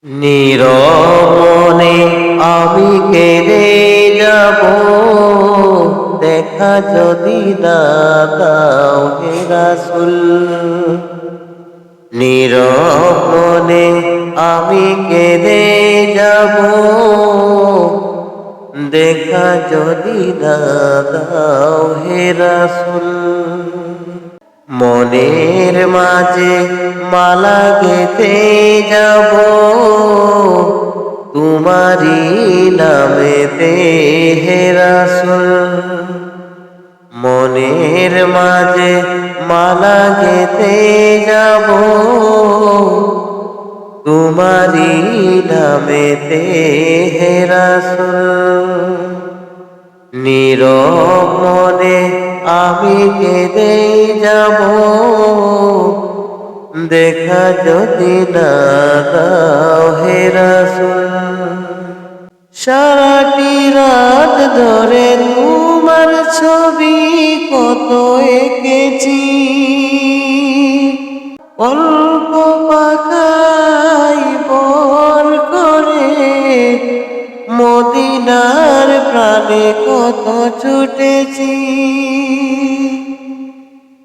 নীরবনে আমি কেঁদে যাব, দেখা যদি না দাও হে রাসূল। নীরবনে আমি কেঁদে যাব, দেখা যদি না দাও হে রাসূল। মনের মাঝে মালা গেঁথে যাব, তোমারি নামেতে হে রাসূল। মনের মাঝে মালা গেঁথে যাব, তোমারি নামেতে হে রাসূল। নীরব মনে আমি কেঁদে যাব, দেখা যদি না দাও হে রাসূল। সারাটি রাত ধরে তোমার ছবি কত এঁকেছি, অল্প পাখায় বর করে মদিনার প্রাণে কত ছুটেছি।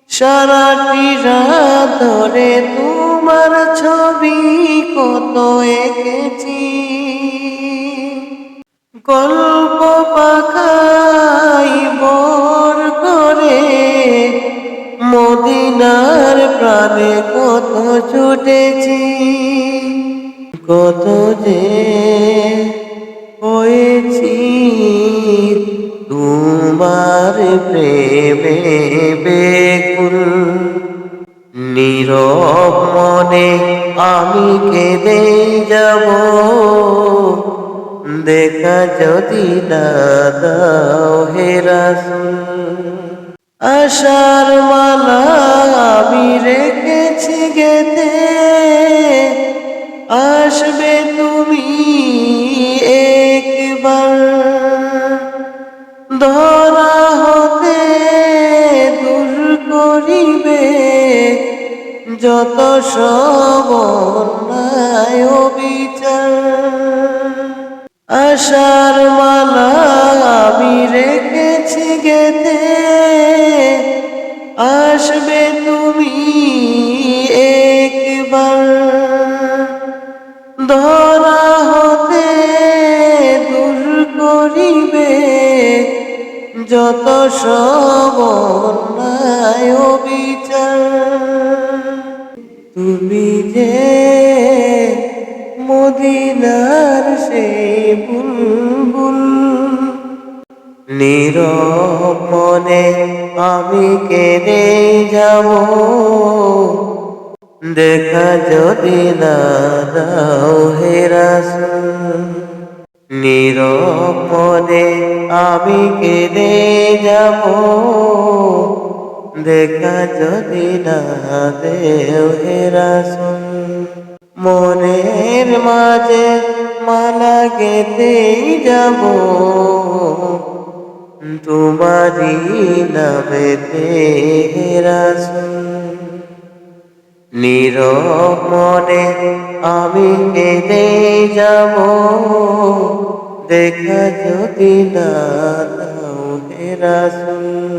সারাটি রাত ধরে তোমার ছবি কত এঁকেছি, গল্প পাখায় বর করে মদিনার প্রাণে কত ছুটেছি। কত যে হয়েছি তোমার প্রেমে বেকুল। নীরব মনে আমি কেঁদে যাব, দেখা যদি না দাও হে রাসূল। আশার মালা আমি রেখেছি গেঁথে, আসবে তুমি একবার। ধরা হতে দূর করিবে যত সব অন্যায় বিচার। আশার মালা আমি রেখেছি গেঁথে, আসবে তুমি একবার। ধরা হতে দূর করিবে যত সব অন্যায় বিচার। তুমি যে মদিনার সেই বুলবুল, নীরব মনে আমি কেঁদে যাব, দেখা যদি না দাও হে রাসূল। নীরব মনে আমি কেঁদে যাব, দেখা যদি না দেও হে রাসূল। মনের মাঝে মালা গেঁথে যাব, তোমারি নামেতে হে রাসূল। নীরব মনে আমি কেঁদে যাব, দেখা যদি না দাও হে রাসূল।